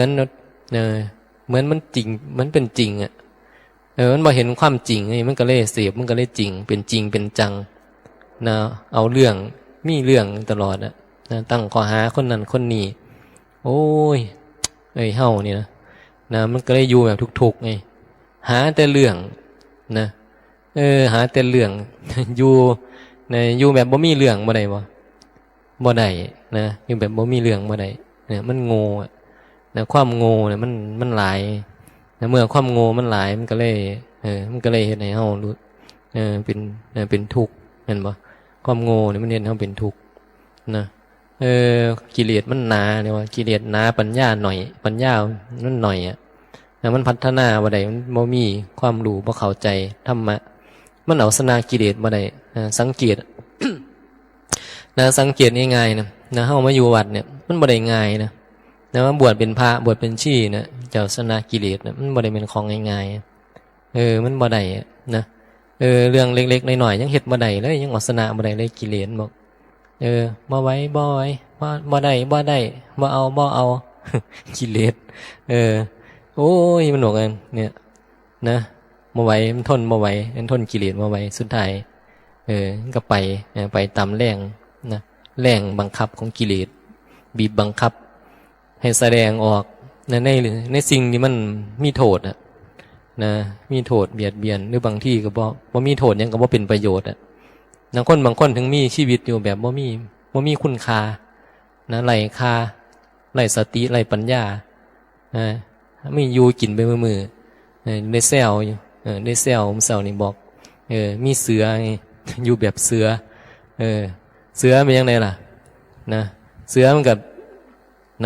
นั้นเหมือนมันจริงมันเป็นจริงอ่ะมันมาเห็นความจริงไงมันก็เลยเสพมันก็เลยจริงเป็นจริงเป็นจังนะเอาเรื่องมีเรื่องตลอดอ่ะนะตั้งข้อหาคนนั้นคนนี้โอ้ยเฮานี่นะมันก็เลยอยู่แบบทุกๆไงหาแต่เรื่องนะหาแต่เรื่อง อยู่อยู่แบบบ่มีเรื่องบ่ได้บ่ได้นะอยู่แบบบ่มีเรื่องบ่ได้เนี่ยมันโง่นะความโง่เนี่ยมันหลายนะเมื่อความโง่มันหลายมันก็เลยมันก็เลยเฮ็ดให้เฮารู้เป็นทุกข์เห็นบ่ความโง่เนี่ยมันเฮ็ดให้เฮาเป็นทุกข์นะกิเลสมันหนาเนี่ยว่ากิเลสหนาปัญญาหน่อยปัญญามันหน่อยอ่ะนะมันพัฒนาบ่ได้มันบ่มีความรู้บ่เข้าใจธรรมะมันเอาชนะกิเลสบ่ได้สังเกต นะสังเกตง่ายๆนะเฮามาอยู่วัดเนี่ยมันบ่ได้ง่ายนะว่าบวชเป็นพระบวชเป็นชีนะเจ้าชนะกิเลสนะมันบ่ได้เป็นของง่ายๆมันบ่ได้นะเรื่องเล็กๆน้อยๆยังเฮ็ดบ่ได้เลยยังเอาชนะบ่ได้เลยกิเลสบอกบ่ไหวบ่ได้บ่เอา กิเลสโอ้ยมันบอกกันเนี่ยนะบ่ไหวมันทนบ่ไหวมันทนกิเลสบ่ไหวสุดท้ายก็ไปตามแรงนะแรงบังคับของกิเลสบีบบังคับให้แสดงออกในสิ่งที่มันมีโทษนะมีโทษเบียดเบียนหรือบางที่ก็บ่มีโทษยังก็บ่เป็นประโยชน์บางคนถึงมีชีวิตอยู่แบบบ่มีคุณค่านะไร้ค่าไร้สติไร้ปัญญาไม่อยู่กินไปมือได้แซวอยู่ได้แซวผมแซวนี่บอกมีเสือไง อยู่แบบเสือเสือเป็นยังไงล่ะนะเสือมันกับ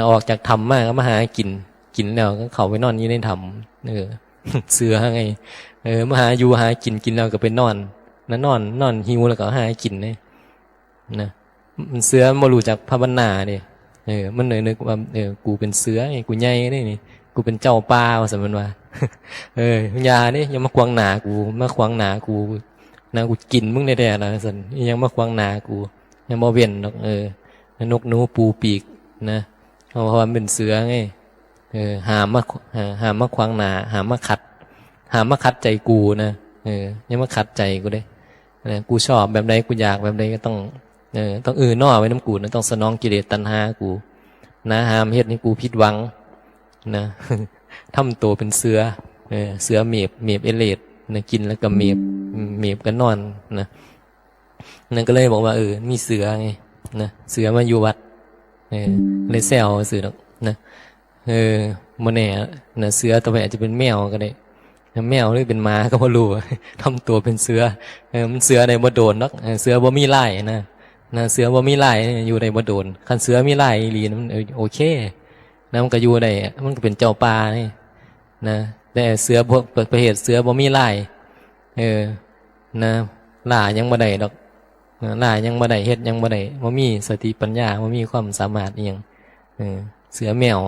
ออกจากถ้ำมาก็มาหากินแล้วก็เข้าไปนอนอยู่ในถ้ำเสือไงมาหาอยู่หากินแล้วก็ไปนอนหิวแล้วก็หากินนะมันเสือมารู้จักภาวนาเนี่ยมันนึกว่ากูเป็นเสือไงกูใหญ่นี่กูเป็นเจ้าป่าว่าสมมติว่ายาเนี่ยยังมาขวางหนากูนะกูกินมึงได้แต่ละสันยังมาขวางหนากูยังมาเวียนนกนกหนูปูปีกนะเพราะว่ามันเป็นเสือไงหามมาขวางหนาหามมาขัดใจกูนะยังมาขัดใจกูได้กูชอบแบบใดกูอยากแบบใดก็ต้องนอไว้น้ำกูนะต้องสนองกิเลสตัณหากูนะหามเฮ็ดให้กูผิดหวังนะ ทำตัวเป็นเสือเสือเมียบเอเลดนะกินแล้วก็เมียบกันนอนนะนั่นก็เลยบอกว่ามีเสือไงนะเสือมาอยู่วัดเลยแซวเสือนะโมแน่นะเสือตัวไปอาจจะเป็นแมวก็ได้แมวหรือเป็นม้าก็ไม่รู้ ทำตัวเป็นเสือมันเสือในบ่โดนนักเสือบ่มีลายนะเสือบ่มีลายอยู่ในบ่โดนคันเสือมีลายลีนมันโอเคนะมันก็อยู่ได้มันก็เป็นเจ้าป่านี่นะแต่เสือพวกประเภทเสือบ่มีลายนะล่ายังบ่ได้ดอกล่ายังบ่ได้เฮ็ดยังบ่ได้บ่มีสติปัญญาบ่มีความสามารถอีหยังเสือแมว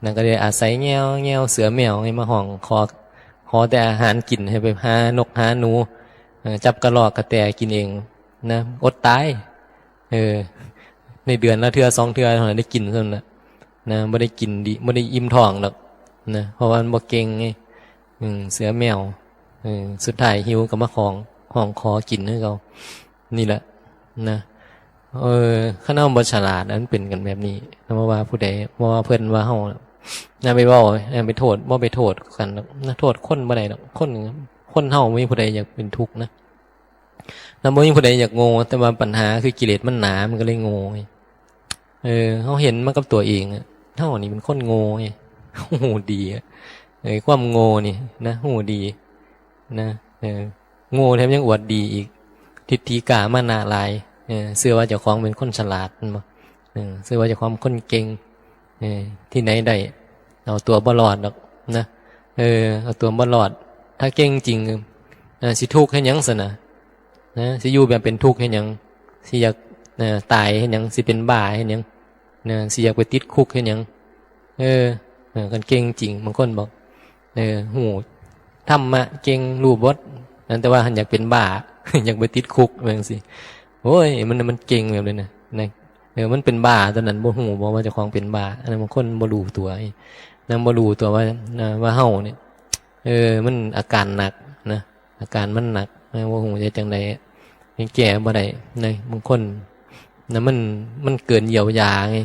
นั่นก็เลยอาศัยแงวเสือแมวให้มาห้องขอแต่อาหารกินให้ไปหานกหาหนูจับกระรอกกระแตกินเองนะอดตายในเดือนละเทื่อ2เทื่อเท่านั้นได้กินเท่านั้นนะไม่ได้กินดีไม่ได้อิ่มท้องหรอกนะเพราะว่ามันบ่เก่งไงเสือแมวสุดท้ายหิวก็มาห้องคอกินให้เขานี่แหละนะข้างนอกบ่ฉลาดนั้นเป็นกันแบบนี้เพราะว่าผู้ใดว่าเพิ่นว่าเฮาน่าไปเว้าไปโทษบ่ไปโทษกันนะโทษคนบ่ได้ดอกคนเฮาบ่มีผู้ใดอยากเป็นทุกข์นะแล้วบ่มีผู้ใดอยากโง่แต่ว่าปัญหาคือกิเลสมันหนามันก็เลยโง่เขาเห็นมันกับตัวเองเท่านี้เป็นคนโง่ไงโหดีความโง่นี่นะโหดีนะโง่แถมยังอวดดีอีกทิฏฐิกามานาลายเชื่อว่าเจ้าของเป็นคนฉลาดมั้งเชื่อว่าเจ้าของคนเก่งที่ไหนได้เอาตัวบ่รอดหรอกนะเอาตัวบ่รอดถ้าเก่งจริงสิทุกข์ให้ยังซะนะสิอยู่แบบเป็นทุกข์ให้ยังสิอยากตายให้ยังสิเป็นบ้าให้ยังสิอยากไปติดคุกให้ยังกันเก่งจริงบางคนบอกหูธรรมะเก่งรู้บทนั่นแต่ว่าอยากเป็นบ้า อยากไปติดคุกแบบนี้สิโอ้ยมันเก่งแบบเลยนะ มันเป็นบ้าตอนนั้นบ่ฮู้บ่ว่าเจ้าของเป็นบ้าอันนั้นบางคนบ่รู้ตัวนั่นบ่รู้ตัวว่าเฮาเนี่ยมันอาการหนักนะอาการมันหนักบ่ฮู้จะจังได๋ยังแก้บ่ได้นะบางคนนะมันเกินเยียวยาไง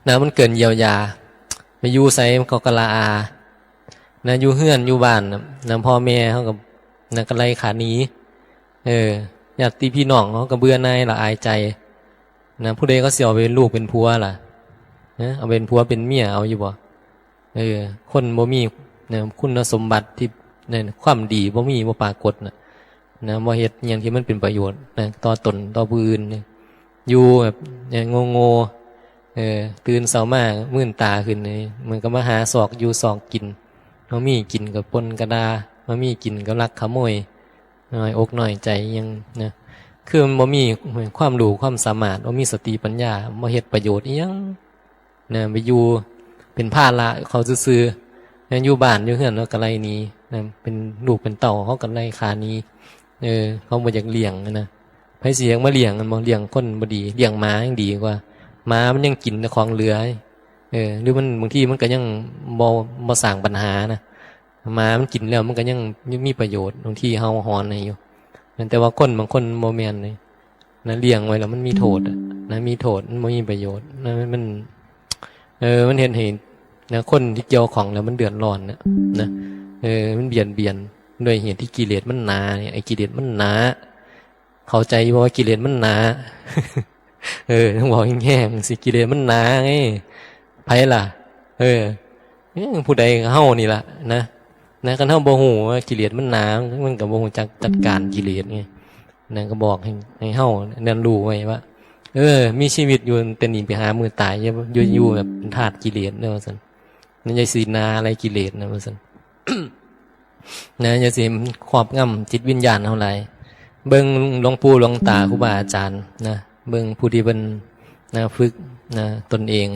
นะมันเกินเยียวยาไปอยู่ไสมันก็ละอานะอยู่เฮือนอยู่บ้านนะพ่อแม่เขาก็นะก็ไล่ขาหนีญาติพี่น้องเขาก็เบื่อหน่ายละอายใจนะผู้ใดก็สิเอาเป็นลูกเป็นผัวล่ะนะเอาเป็นผัวเป็นเมียเอาอยู่บ่คนบ่มีนะคุณสมบัติที่เนี่ยความดีบ่มีบ่ปรากฏนะบ่เฮ็ดหยังที่มันเป็นประโยชน์นะต่อตนต่อผู้อื่นอยู่แบบโง่ตื่นเช้ามามื่นตาขึ้นนี่มันก็มาหาศอกอยู่ศอกกินบ่มีกินกับปนกระดาบ่มีกินกับลักขโมยน้อยอกน้อยใจยังนะคือมันบ่มีความรู้ความสามารถบ่มีสติปัญญาบ่เฮ็ดประโยชน์อีหยังนะไปอยู่เป็นภาระเขาซื่อๆอยู่บ้านอยู่เฮือนแล้วก็ไล่หนีนะเป็นลูกเป็นเต้าเขาก็ไล่ขาหนีเขาบ่อยากเลี้ยงนะไผสิอยากมาเลี้ยงมันบ่เลี้ยงคนบ่ดีเลี้ยงหมายังดีกว่าหมามันยังกินแต่ของเหลือหรือมันบางทีมันก็ยังบ่สร้างปัญหานะหมามันกินแล้วมันก็ยังมีประโยชน์บางทีเฮาหอนให้อยู่แต่ว่าคนบางคนบ่แม่นเลยนะเลี้ยงไว้แล้วมันมีโทษนะมีโทษมันบ่มีประโยชน์นะมันมันเห็นนะคนที่เกี่ยวของแล้วมันเดือดร้อนนะมันเบียนด้วยเหตุที่กิเลสมันหนาเนี่ยไอ้กิเลสมันหนาเข้าใจว่ากิเลสมันหนาต้องบอกแง่ๆสิกิเลสมันหนาไงไผล่ะผู้ใดเฮานี่ล่ะนะคันเฮาบ่ฮู้ว่ากิเลสมันหนามันก็บ่ฮู้จักจัดการกิเลสไงนั่นก็บอกให้เฮานั่นรู้ไว้ว่ามีชีวิตอยู่แต่หนีไปหามือตายอยู่แบบเป็นทาสกิเลสเด้อว่าซั่นนั่นอย่าสินาอะไรกิเลสนะว่าซั่น นะอย่าสิครอบงำจิตวิญญาณเฮาหลายเบิ่งหลวงปู่หลวงตาครูบาอาจารย์นะเบิ่งผู้ที่เพิ่นนะฝึกนะตนเอง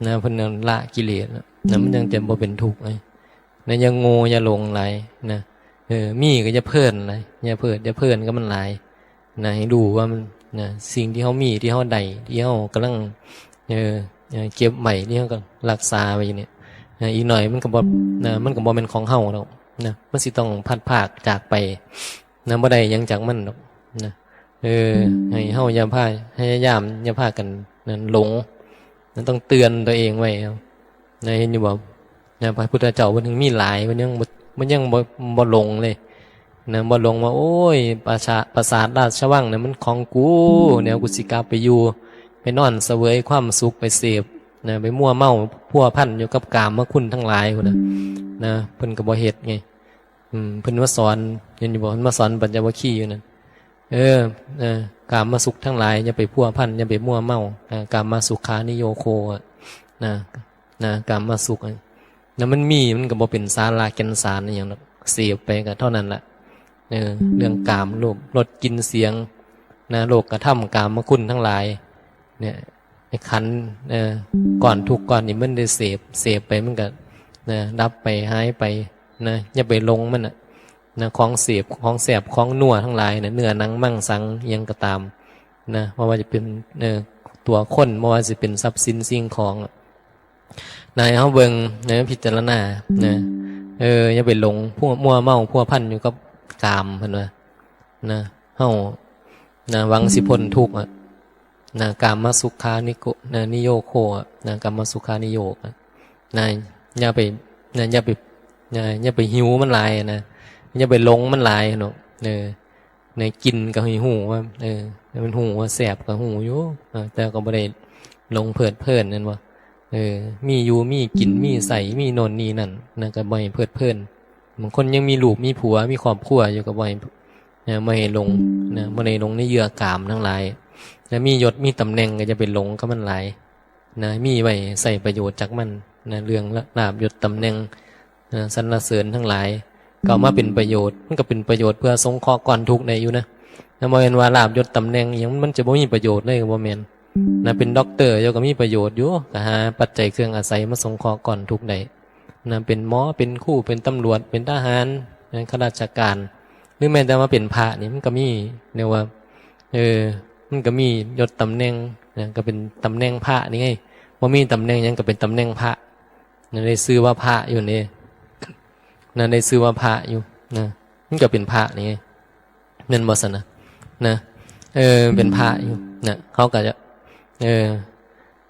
นะเพิ่นละกิเลสนะมันยังจะบ่เป็นทุกข์นะอย่าโง่อย่าหลงหลายนะมีก็อย่าเพลินหลายอย่าเพลินก็มันหลายนะให้ดูว่ามันนะสิ่งที่เฮามีที่เฮาได้ที่เฮากำลังเก็บไว้ที่เฮาก็รักษาไว้เนี่ยอีกหน่อยมันก็บ่มันก็บ่แม่นของเฮาดอกนะมันสิต้องพัดพรากจากไปนะบ่ได้หยังจากมันดอกนะให้เฮาอย่าพากันนั่นหลงนั่นต้องเตือนตัวเองไว้นะเห็นอยู่บ่นะพระพุทธเจ้าเพิ่นถึงมีหลายมันยังบ่หลงเลยนะบ่หลงว่าโอ้ยปราสาทราชวังเนี่ยมันของกูแนวกูสิกลับไปอยู่ไปนอนเสวยความสุขไปเสพนะไปมั่วเมาพัวพันอยู่กับกามคุณทั้งหลายพุ่นนะเพิ่นก็บ่เฮ็ดไงเพิ่นมาสอนเห็นอยู่บ่เพิ่นมาสอนปัญจวัคคีย์อยู่นั่นกามมาสุขทั้งหลายอย่าไปพัวพันอย่าไปมั่วเมากามมาสุขานิโยโคนะกามมาสุขนะมันก็บ่เป็นสาระแก่นสารอหยังเสพไปก็เท่านั้นล่ะเรื่องกามรูปรสกลิ่นเสียงนะโลกกระทำกามคุณทั้งหลายเนี่ยไอ้ขันก่อนทุกก่อนนี่มันได้เสพไปมันก็ดับไปหายไปนะอย่าไปลงมันนะของเสพของแสบของนัวทั้งหลายนะเนื้อหนังมั่งสังยังก็ตามนะว่าจะเป็นตัวคนว่าจะเป็นทรัพย์สินสิ่งของนายเขาเบิ่งพิจารณาอย่าไปหลงพวกมัวเมาพัวพันอยู่กับกามเพิ่นว่านะเฮาหวังสิพ้นทุกข์กามมาสุขานิโยโคกามมาสุขานิโยกอย่าไปหิวมันหลายนะอย่าไปหลงมันหลายเนาะในกินก็หูว่ามันหูว่าแสบก็หูอยู่แต่ก็บ่ได้หลงเพลินนั่นว่ามีอยู่มีกินมีใส่มีโน่นนี่นั่นนะก็บ่ให้เพลินบางคนยังมีลูกมีผัวมีครอบครัวอยู่ก็บ่ให้หลงนะบ่ได้หลงในเหยื่อกามทั้งหลายแล้วมียศมีตำแหน่งก็จะไปหลงกับมันหลายนะมีไว้ใส่ประโยชน์จากมันนะเรื่องลาภยศตำแหน่งสรรเสริญทั้งหลายก็มาเป็นประโยชน์มันก็เป็นประโยชน์เพื่อสงเคราะห์ก่อนทุกข์ในอยู่นะบ่แม่นว่าลาภยศตำแหน่งอย่างมันจะบ่มีประโยชน์เลยก็บ่แม่นนะเป็นด็อกเตอร์ก็มีประโยชน์อยู่ก็หาปัจจัยเครื่องอาศัยมาสงเคราะห์ก่อนทุกข์ได้นะเป็นหมอเป็นครูเป็นตำรวจเป็นทหารข้าราชการหรือแม้แต่มาเป็นพระนี่มันก็มีเนี่ยว่ามั มันก็มียศตำแหน่งนะก็เป็นตำแหน่งพระนี่ไงว่ามีตำแหน่งยังก็เป็นตำแหน่งพระนั่นได้ชื่อว่าพระอยู่นี่นั่นได้ชื่อว่าพระอยู่นะมันก็เป็นพระนี่ไงนั่นบ่ซั่นนะเป็นพระอยู่นะเขาก็จะ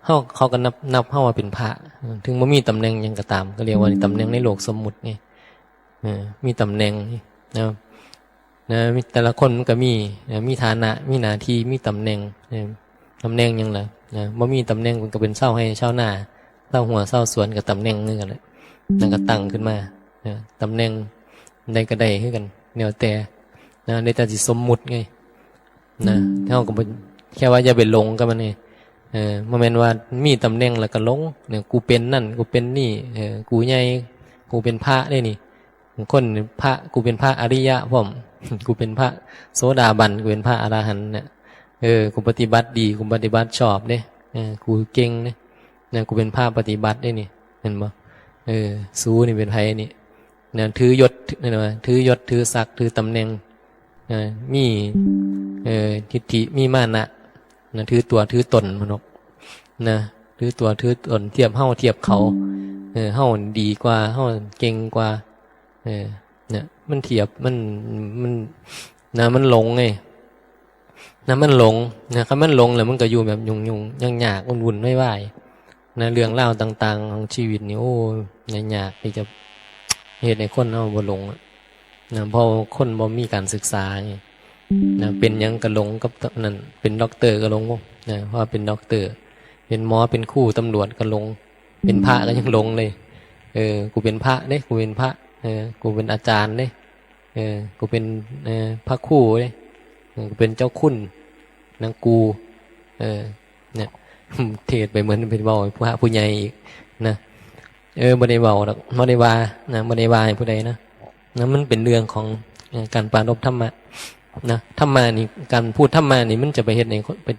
เขาก็นับเฮาว่าเป็นพระถึงบ่มีตำแหน่งหยังก็ตามก็เรียกว่าตำแหน่งในโลกสมมุติไงมีตำแหน่งนะมีแต่ละคนมันก็มีฐานะมีหน้าที่มีตำแหน่งตำแหน่งหยังล่ะบ่มีตำแหน่งมันก็เป็นเช้าให้เช้าหน้าเช้าหัวเช้าสวนก็ตำแหน่งนึงกันแหละนั่นก็ตั้งขึ้นมาตำแหน่งใดก็ได้คือกันแนวแต่ในแต่สิสมมุติไงนะเฮาก็บ่แค่ว่าอย่าไปหลงกับมันนี่บ่แม่นว่ามีตำแหน่งแล้วก็หลงเนี่ยกูเป็นนั่นกูเป็นนี่กูใหญ่กูเป็นพระได้นี่คนพระกูเป็นพระอริยะพร้อมกูเป็นพระโสดาบันกูเป็นพระอรหันต์เนี่ยกูปฏิบัติดีกูปฏิบัติชอบเด้กูเก่งเด้กูเป็นพระปฏิบัติได้นี่เห็นบ่สู้นี่เป็นไผนี่เนี่ยถือยศนี่นะถือยศถือศักดิ์ถือตำแหน่งมีทิฏฐิมีมานะถือตัวถือตนมนุษย์นะถือตัวถือตนเทียบเฮาเทียบเขาเฮาดีกว่าเฮาเก่งกว่าเนี่ยมันเทียบมันนะมันหลงไงนะมันหลงนะครับมันหลงแล้วมันก็อยู่แบบยุ่งยากวุ่นๆไม่ไหวนะเรื่องเล่าต่างๆของชีวิตนี่โอ้ยากที่จะเหตุในคนเอาบ่หลงนะเพราะคนบ่มีการศึกษาไงนะเป็นยังกระหลงกับนั่นเป็นด็อกเตอร์กระหลงนะเพราะเป็นด็อกเตอร์เป็นหมอเป็นครูตำรวจกระหลงเป็นพระก็ยังหลงเลยกูเป็นพระเด้กูเป็นพระกูเป็นอาจารย์เด้กูเป็นพระครูเด้กูเป็นเจ้าคุณนางกูเนี่ยเทศไปเหมือนเป็นเบาพระผู้ใหญ่อีกนะบ่ได้เบาหรอกบ่ได้ว่านะบ่ได้ว่าให้ผู้ใดนะมันเป็นเรื่องของการปรารภธรรมะนะธรรมะนี่การพูดธรรมะนี่มันจะไปเฮ็ดในไป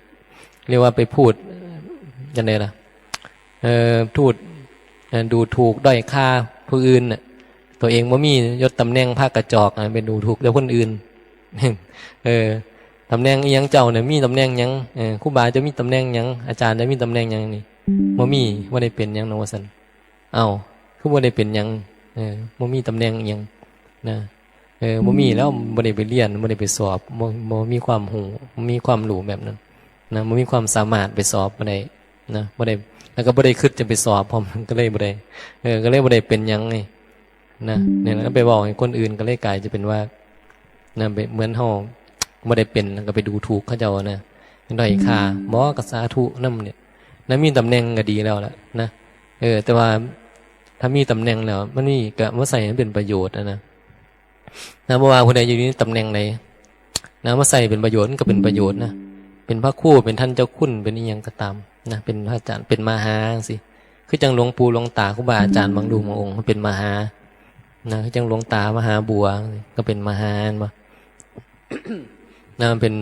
เรียกว่าไปพูดจังได๋ล่ะพูดดูถูกด้อยค่าผู้อื่นน่ะตัวเองบ่มียศตำแหน่งภาคกระจอกไปดูถูกแต่คนอื่นตำแหน่งอีหยังเจ้าเนี่ยมีตำแหน่งหยังครูบาจะมีตำแหน่งหยังอาจารย์จะมีตำแหน่งหยังนี่บ่มีบ่ได้เป็นหยังเนาะว่าซั่นเอ้าคือบ่ได้เป็นหยังบ่มีตำแหน่งหยังนะบ่มีแล้วบ่ได้ไปเรียนบ่ได้ไปสอบบ่มีความรู้บ่มีความรู้แบบนั้นนะบ่มีความสามารถไปสอบบ่ได้นะบ่ได้แล้วก็บ่ได้คิดจะไปสอบพร้อมก็เลยบ่ได้ก็เลยบ่ได้เป็นหยังไงนะเนี่ยแล้วไปบอกให้คนอื่นก็เลยกลายจะเป็นว่านะเหมือนเฮาบ่ได้เป็นก็ไปดูถูกเขาเจ้านะด้อยค่าบ่ก็สาธุนำเนี่ยนะมีตำแหน่งก็ดีแล้วล่ะนะแต่ว่าถ้ามีตำแหน่งแล้วมันมีก็มาใส่ให้เป็นประโยชน์นะบ่ว่าผู้ใดอยู่ในตำแหน่งใดนะมาใส่เป็นประโยชน์ก็เป็นประโยชน์นะเป็นพระครูเป็นท่านเจ้าคุณเป็นอีหยังก็ตามนะเป็นพระอาจารย์เป็นมหาจังซี่คือจังหลวงปู่หลวงตาครูบาอาจารย์บางองค์เป็นมหานะคือจังหลวงตามหาบัวก็เป็นมหาบ่นะเป็น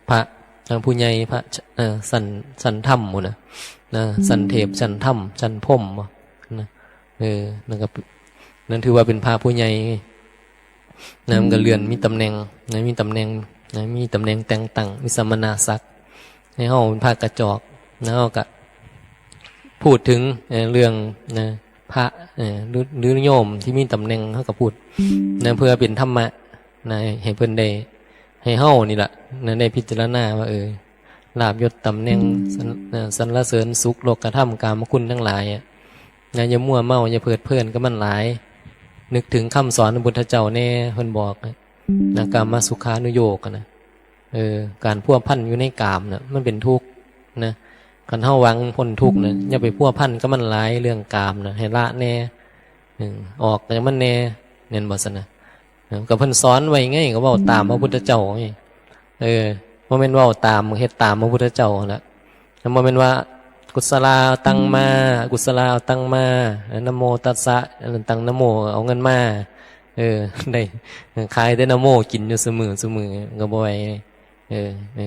พระผู้ใหญ่พระสันธรรมหมู่นะสันเทพสันธรรมสันพรหมนะนั่นก็นั่นถือว่าเป็นพระผู้ใหญ่นะมันก็เลื่อนมีตำแหน่งนะมีตำแหน่งนะมีตำแหน่งแต่งตั้งมีสมณศักดิ์ให้เฮาเป็นพระกระจอกนะเฮาก็พูดถึงเรื่องนะพระหรือโยมที่มีตำแหน่งเฮาก็พูดนะเพื่อเป็นธรรมะนะให้เพิ่นได้ให้เฮานี่ล่ะนะได้พิจารณาว่าลาภยศตำแหน่งสรรเสริญสุขโลกธรรมกามคุณทั้งหลายนะอย่ามั่วเมาอย่าเพลิดเพลินก็มันหลายนึกถึงคำสอนของพุทธเจ้าแน่เพิ่นบอกนะกามสุขานุโยคนะการพัวพันอยู่ในกามนะมันเป็นทุกข์นะการเฮาหวังพ้นทุกข์นะอย่าไปพัวพันก็มันหลายเรื่องกามนะให้ละแน่ออกจากมันแน่เน้นบ่ซั่นนะก็เพิ่นสอนไว้ไงก็เว้าตามพระพุทธเจ้าไงบ่แม่นเว้าตามเฮ็ดตามพระพุทธเจ้าล่ะบ่แม่นว่ากุศลาตังมากุศลาเอาตังมานะโมตัสสะตังนะโมเอาเงินมาได้ขายแต่นะโมกินอยู่เสมอก็บ่ไหว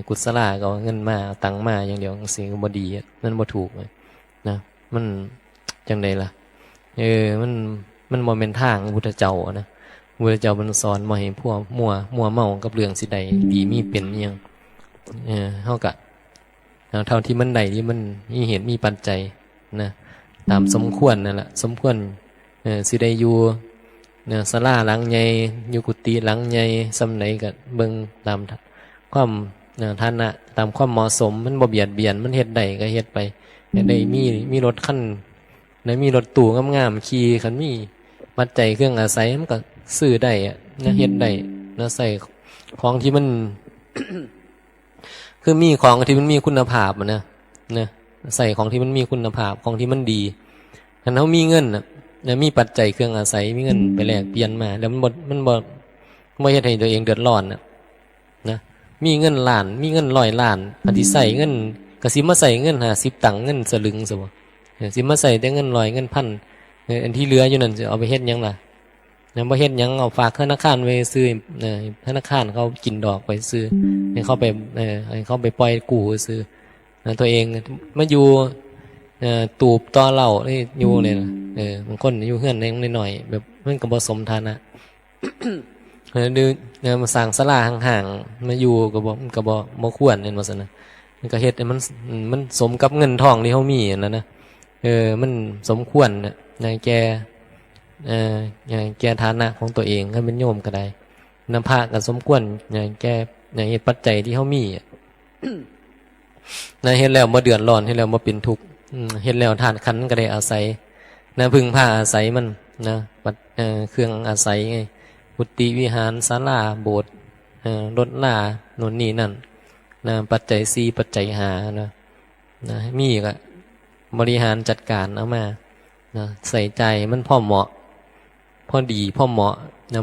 กุศลาก็เอาเงินมาเอาตังมาอย่างเดียวสิ่งก็บ่ดีนั่นบ่ถูกนะมันจังได๋ล่ะมันบ่แม่นทางพระพุทธเจ้านะพระพุทธเจ้ามันสอนบ่ให้พวกมัวเมากับเรื่องสิใดดีมีเป็นอิหยัง เฮาก็เท่าที่มันได้ที่มันมีเหตุมีปัจจัยนะตามสมควรนั่นแหละสมควรสิได้อยู่ศาลาหลังใหญ่อยู่กุฏิหลังใหญ่ซำไหนก็เบิ่งตามความฐานะตามความเหมาะสมมันบ่เบียดเบียนมันเฮ็ดได้ก็เฮ็ดไปได้มีรถคันได้มีรถตู้งามๆขี่คันมีปัจจัยเครื่องอาศัยมันก็ซื้อได้นะเฮ็ดได้นะใส่ของที่มัน คือมีของที่มันมีคุณภาพนะใส่ของที่มันมีคุณภาพของที่มันดีถ้าเรามีเงินมีปัจจัยเครื่องอาศัยมีเงินไปแลกเปลี่ยนมาแล้วมันเฮ็ดให้ตัวเองเดือดร้อนนะมีเงินล้านมีเงิน100 ล้านปฏิใส่เงินก็สิมาใส่เงิน50 ตังค์เงินสลึงซะบ่สิมาใส่แต่เงิน100เงินพันอันที่เหลืออยู่นั่นสิเอาไปเฮ็ดหยังล่ะบ่เฮ็ดหยังเอาฝากธนาคารไว้ซื้อธนาคารเขากินดอกไปซื้อให้เขาไปให้เขาไปปล่อยกู้ซื้อตัวเองมาอยู่ตูบต่อเหล้านี่อยู่เนี่ยบางคนอยู่เฮือนนิดหน่อยแบบมันก็บ่สมฐานะ ดื้อมาสร้างศาลาห่างๆมาอยู่ก็บ่ควรเห็นบ่ซั่นน่ะมันก็เฮ็ดให้มันสมกับเงินทองที่เฮามีนั่นนะมันสมควรในแก่ฐานะของตัวเองให้เป็นโยมก็ได้นำพระก็สมควรแก่เหตุปัจจัยที่เฮามีเฮ็ดแล้วบ่เดือดร้อนเฮ็ดแล้วบ่เป็นทุกข์เฮ็ดแล้วธาตุขันธ์ก็ได้อาศัยพึ่งพาอาศัยมันเครื่องอาศัยไงกุฏิวิหารศาลาโบสถ์รถลาโน่นนี่นั่นปัจจัย4ปัจจัย5มีก็บริหารจัดการเอามาใส่ใจมันพอเหมาะพอดีพอเหมาะ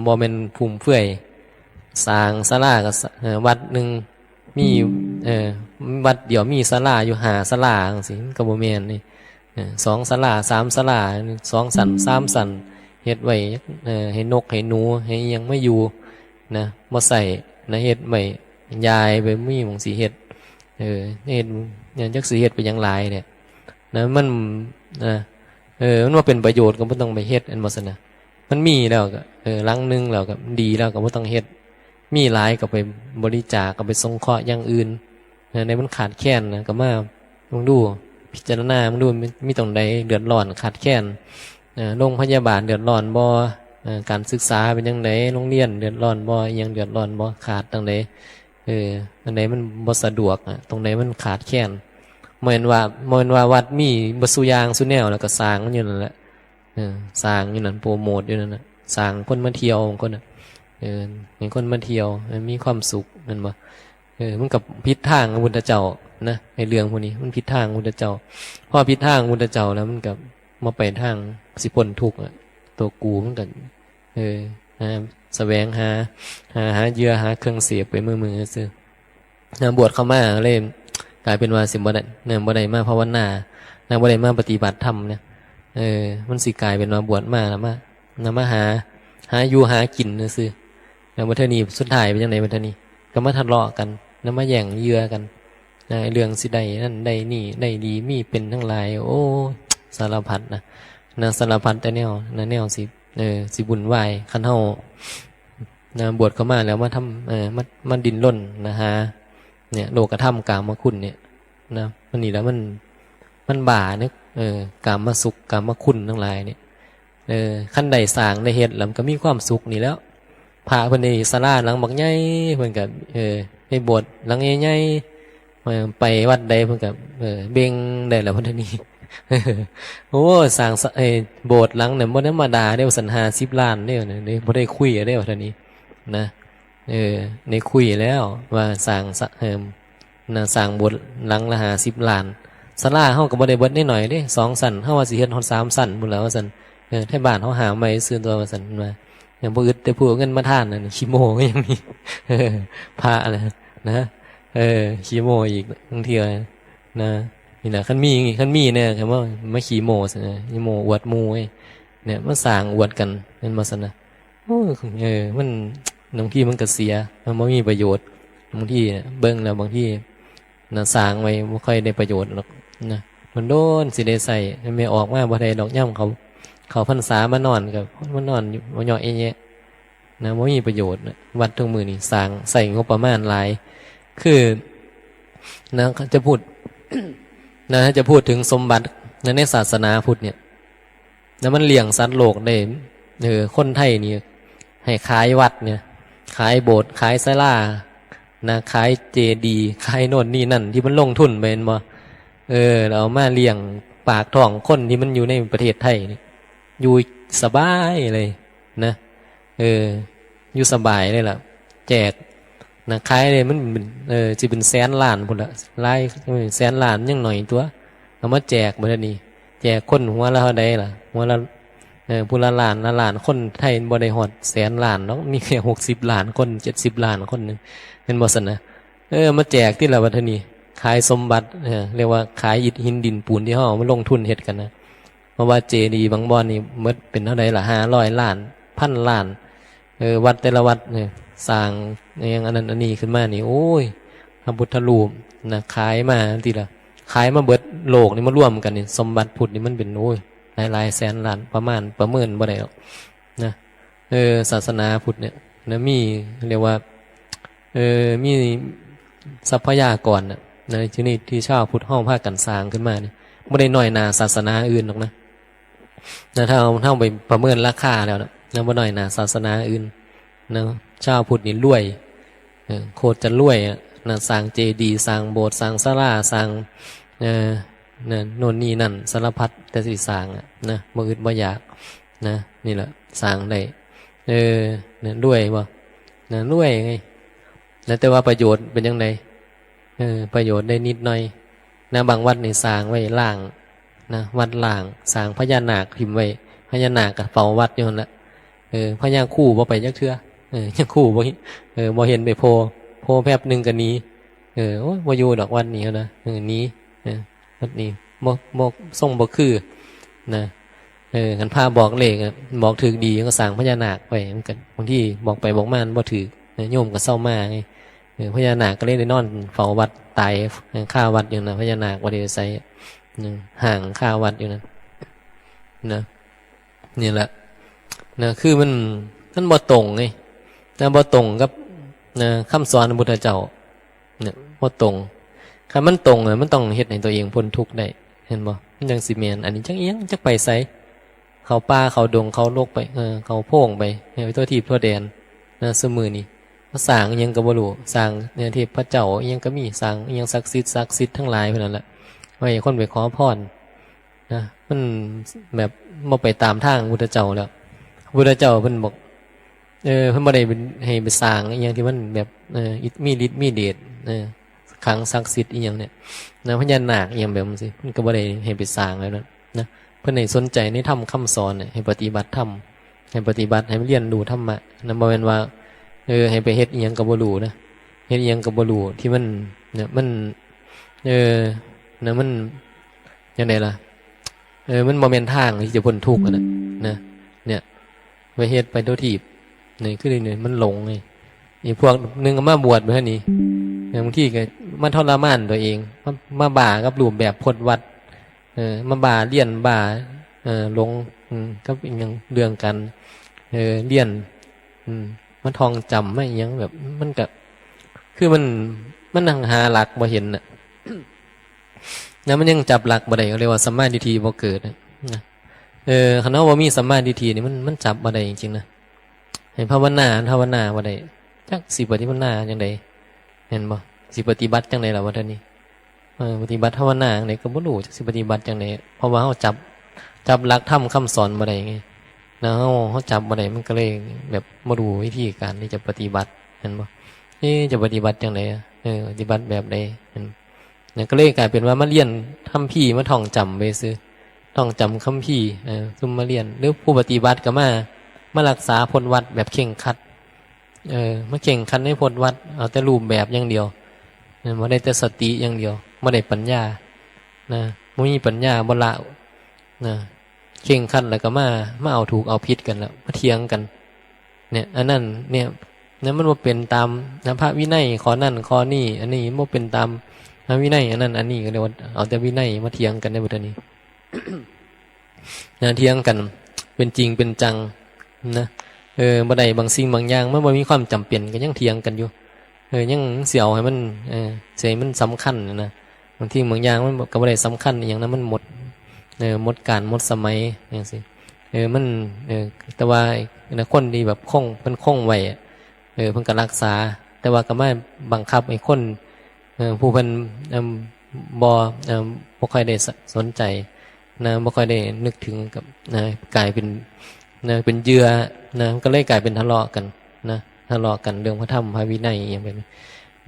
บ่แม่นฟุ่มเฟือยสร้างศาลาก็วัดนึงมีวัดเดียวมีศาลาอยู่5ศาลาจังซี่ก็บ่แม่นนี่2ศาลา3ศาลา2สัน3สันเฮ็ดไว้ให้นกให้หนูให้ยังไม่อยู่บ่ใส่เฮ็ดไว้ยายไปมีหม่องสิเฮ็ดเฮ็ดจักสิเฮ็ดไปหยังหลายเนี่ยมันมันว่าเป็นประโยชน์ก็บ่ต้องไปเฮ็ดอันบ่ซั่นน่ะมันมีแล้วก็หลังนึงแล้วก็ดีแล้วก็บ่ต้องเฮ็ดมีหลายก็ไปบริจาคก็ไปสงเคราะห์อย่างอื่นในมันขาดแคลนก็มาลองดูพิจารณามึงดูมีตรงใดเดือดร้อนขาดแคลนโรงพยาบาลเดือดร้อนบ่การศึกษาเป็นจังไดโรงเรียนเดือดร้อนบ่อิหยังเดือดร้อนบ่ขาดตรงใดอันใดมันบ่สะดวกตรงใดมันขาดแคลนบ่แม่นว่าวัดมีบ่ซุอย่างซุแนวแล้วก็สร้างมันอยู่นั่นแหละสร้างอยู่นั่นโปรโมทอยู่นั่นน่ะสร้างคนมาเที่ยวคนน่ะเห็นคนมาเที่ยวมีความสุขแม่นบ่มันกับผิดทางพระพุทธเจ้านะไอ้เรื่องพวกนี้มันผิดทางพระพุทธเจ้าพอผิดทางพระพุทธเจ้าแล้วมันกับมาไปทางสิพ้นทุกข์ตัวกูมันก็แสวงหาเหยื่อหาเครื่องเสียบไปมือซื่อบวชเข้ามาเลยกลายเป็นว่าสิบ่ได้มาภาวนาบ่ได้มาปฏิบัติธรรมเนี่ยมันสิกลายเป็นว่าบวชมาแล้วมาหาอยู่หากินซื่อแล้วบัดนี้สุดท้ายเป็นจังได๋บัดนี้ก็มาทะเลาะกันมาแย่งเหยื่อกันเรื่องสิได้นั่นได้นี่ได้ดีมีเป็นทั้งหลายโอ้สารพัดสารพัดแต่แนวสิบุญวายคันเฮาบวชเข้ามาแล้วมาทำมาดิ้นรนฮะเนี่ยโลกธรรมกามคุณเนี่ยมันนี่แล้วมันบ่านึกกามสุขกามคุณทั้งหลายเนี่ยขั้นใดสร้างได้เฮ็ดแล้วก็มีความสุขนี่แล้วพระเพิ่นนี่ศาลาหลังบักใหญ่เพิ่นก็ไปโบสถ์หลังใหญ่ๆไปวัดใดเพิ่นก็เบ่งได้แล้วเพิ่นนี่ โอ้สร้างโบสถ์หลังเนี่ยบ่ธรรมดาเด้อสัน50 ล้านเด้อเนี่ยบ่ได้คุยเด้อเท่านี้นะในคุยแล้วว่าสร้างสร้างโบสถ์หลังละ50 ล้านศาลาเฮาก็บ่ได้เบิดนิดหน่อยเด้2 สันเฮาว่าสิเฮ็ดฮอด3 สันพุ่นแล้วว่าซั่นแท้บ้านเฮาหาใหม่ซื้อตัวว่าซั่นมาอย่างบ่อึดแต่ผู้เงินมาทานนั่นขี้โม้ก็ยังมีพระนะขี้โม้อีกบางทีนะนี่นะคันมีเนี่ยคำว่ามาขี้โม้ซะขี้โม้อวดหมู่เนี่ยมาสร้างอวดกันนั่นมาซั่นน่ะโอ้มันบางทีมันก็เสียมันบ่มีประโยชน์บางทีเบิ่งแล้วบางทีสร้างไว้บ่ค่อยได้ประโยชน์หรอกนะมันโดนสิได้ใส่ไม่ออกมาบ่ได้ดอกย่ำเขาพรรษามานอนกับมานอนอยู่บ่ย่อเอเยะบ่มีประโยชน์วัดทุกมื้อนี่สร้างใส่งบประมาณหลายคือ นะจะพูด นะจะพูดถึงสมบัติในศาสนาพุทธเนี่ยแล้วมันเลี้ยงสัตว์โลกได้คนไทยนี่ให้ขายวัดเนี่ยขายโบสถ์ขายศาลานะขายเจดีย์ขายโน่นนี่นั่นที่มันลงทุนไปเห็นบ่เราเอามาเลี้ยงปากท้องคนที่มันอยู่ในประเทศไทยนี่อยู่สบายเลยนะอยู่สบายเลยล่ะแจกนะขายเลยมันจะเป็นแสนล้านพุ่นละไล่แสนล้านยังหน่อยตัวเอามาแจกเมื่อนี้แจกคนหัวละเท่าใดล่ะหัวละผู้ละล้านคนไทยบ่ได้ฮอดแสนล้านเนาะมีแค่60 ล้านคน70 ล้านคนนึงเป็นบ่ซั่นนะมาแจกที่ละบัดนี้ขายสมบัติเรียกว่าขายอิฐหินดินปูนที่เฮามาลงทุนเฮ็ดกันนะเพราะว่าเจดีย์บางบ่อนนี่หมดเป็นเท่าใดล่ะ500 ล้าน1,000 ล้านวัดแต่ละวัดเนี่ยสร้างอย่างอันนั้นอันนี้ขึ้นมานี่โอ้ยพระพุทธรูปนะขายมาทีละขายมาเบิดโลกนี่มาร่วมกันนี่สมบัติพุทธนี่มันเป็นโอ้ยหลายแสนล้านประเมินบ่ได้หรอกนะศาสนาพุทธเนี่ยนะมีเรียกว่ามีทรัพยากรนะในที่นี้ที่ชาวพุทธห้องภาคกันสร้างขึ้นมานี่ไม่ได้น้อยนาศาสนาอื่นหรอกนะถ้าเอาไปประเมินราคาแล้วนะไม่น้อยนาศาสนาอื่นนะชาวพุทธนี่รวยโคตรจะรวยนะสร้างเจดีย์สร้างโบสถ์สร้างศาลาสร้างโน่นนี่นั่นสารพัดแต่สิสร้างนะบ่อึดบ่อยากนะนี่แหละสร้างได้เนี่ยรวยบ่นะรวยไงนะแต่ว่าประโยชน์เป็นยังไงประโยชน์ได้นิดหน่อยนะบางวัดนี่สร้างไว้ล่างนะวัดล่างสร้างพญานาคพิมพ์ไว้พญานาคกับเฝ้าวัดอยู่นั่นแหละพญาคู่บ่ไปจักเทื่อยังคู่บ่เห็นไปโพแป๊บนึงก็หนีโอ้ยบ่อยู่ดอกวันนี้นะหนีวัดนี้บ่ส่งบ่คือนะกันพาบอกเลขบอกถึกดีก็สร้างพญานาคไว้มันก็บางทีบอกไปบอกมาบ่ถือโยมก็เศร้ามาไงพญานาคก็เลยได้นอนเฝ้าวัดตายข้าวัดอยู่นะพญานาคบ่ได้ใส่ห่างข้าวัดอยู่นะนี่แหละนะคือมันบ่ตรงไงนะบ่ตรงกับนะคำสอนของพุทธเจ้าเนี่ยบ่ตรงถ้ามันตรงมันต้องเฮ็ดให้ตัวเองพ้นทุกข์ได้เห็นบ่มันจังสิแม่นอันนี้จักเอียงจักไปไสเขาป่าเขาดงเขาโลกไปเขาโพ่งไปให้ตัวทีบตัวแดนนะซุมื้อนี้สร้างอิหยังก็บ่รู้สร้างเนี่ยที่พระเจ้าอิหยังก็มีสร้างอิหยังศักดิ์สิทธิ์ทั้งหลายเพิ่นนั่นแหละไว้คนไปขอพรนะมันแบบบ่ไปตามทางพุทธเจ้าแล้วพุทธเจ้าเพิ่นบอกเพิ่นบ่ได้ให้ไปสร้างอิหยังที่มันแบบมีฤทธิ์มีเดชขังศักดิ์สิทธิ์อีหยังเนี่ยนะพญานาคอีหยังแบบนั้นสิเพิ่นก็บ่ได้ให้ไปสร้างแล้วนะเพิ่นให้สนใจในธรรมคำสอนให้ปฏิบัติธรรมให้ปฏิบัติให้เรียนรู้ธรรมะนะบ่แม่นว่าให้ไปเฮ็ดอีหยังก็บ่รู้นะเฮ็ดอีหยังก็บ่รู้ที่มันเนี่ยมันนะมันจังได๋ล่ะมันบ่แม่นทางที่จะพ้นทุกข์นะเนี่ยไปเฮ็ดไปโดยที่นี่คือนี่มันหลงไงอีพวกนึงก็มาบวชเพิ่นนี่บางทีก็มันทรมานตัวเองมาบ่ากับรูปแบบพจน์วัดมาบ่าเลียนบ่าลงก็เป็นอย่างเรื่องกันเลียนมันทองจำไม่ยังแบบมันก็คือมันนั่งหาหลักบ่เห็นน่ะนะมันยังจับหลักบ่ได้เรียกว่าสัมมาทิฏฐิบ่เกิดนะคันว่าบ่มีสัมมาทิฏฐินี่มันจับบ่ได้จริงๆนะให้ภาวนาบ่ได้จักสิปฏิบัติจังได๋เห็นบ่สิปฏิบัติจังได๋ล่ะว่าท่านนี้ปฏิบัติภาวนาจังได๋ก็บ่รู้จักสิปฏิบัติจังได๋เพราะว่าเฮาจับหลักธรรมคำสอนบ่ได้ไงนะเฮาจับบ่ได้มันก็เลยแบบบ่รู้วิธีการที่จะปฏิบัติเห็นบ่จะปฏิบัติจังได๋ปฏิบัติแบบใดเห็นเนี่ยก็เลยกลายเป็นว่ามาเรียนคัมภีร์มาท่องจำไปซื่อท่องจำคัมภีร์ซุ่มมาเรียนหรือผู้ปฏิบัติก็มารักษาพจน์วัดแบบเคร่งครัดมาเข่งคันให้พจน์วัดเอาแต่รูปแบบอย่างเดียวไม่ได้แต่สติอย่างเดียวไม่ได้ปัญญานะไม่มีปัญญาบ่ละนะเข่งคันแล้วก็มาเอาถูกเอาผิดกันแล้วมาเถียงกันเนี่ยอันนั้นเนี่ยนั้นมันว่าเป็นตามนะพระวินัยข้อนั่นข้อนี้อันนี้มันเป็นตามพระวินัยอันนั้นอันนี้ก็เรียกว่าเอาแต่วินัยมาเถียงกันในบทนี้ นะเถียงกันเป็นจริงเป็นจังนะบ่ได้บางสิ่งบางอย่างมันบ่มีความจำเป็นก็ยังเถียงกันอยู่ ยังเสียวให้มันเสียมันสำคัญนะบางทีบางอย่างมันก็บ่ได้สำคัญอย่างนั้นมันหมดหมดการหมดสมัยอย่างสิมันแต่ว่าคนที่แบบคงเพิ่นคงไว้เพิ่นก็รักษาแต่ว่าก็ไม่บังคับให้คนผู้เพิ่นบ่ค่อยได้สนใจนะบ่ค่อยได้นึกถึงกับกลายเป็นเป็นเหยื่อก็เลยกลายเป็นทะเลาะกันนะทะเลาะกันเรื่องพระธรรมพระวินัยอย่างแบบนี้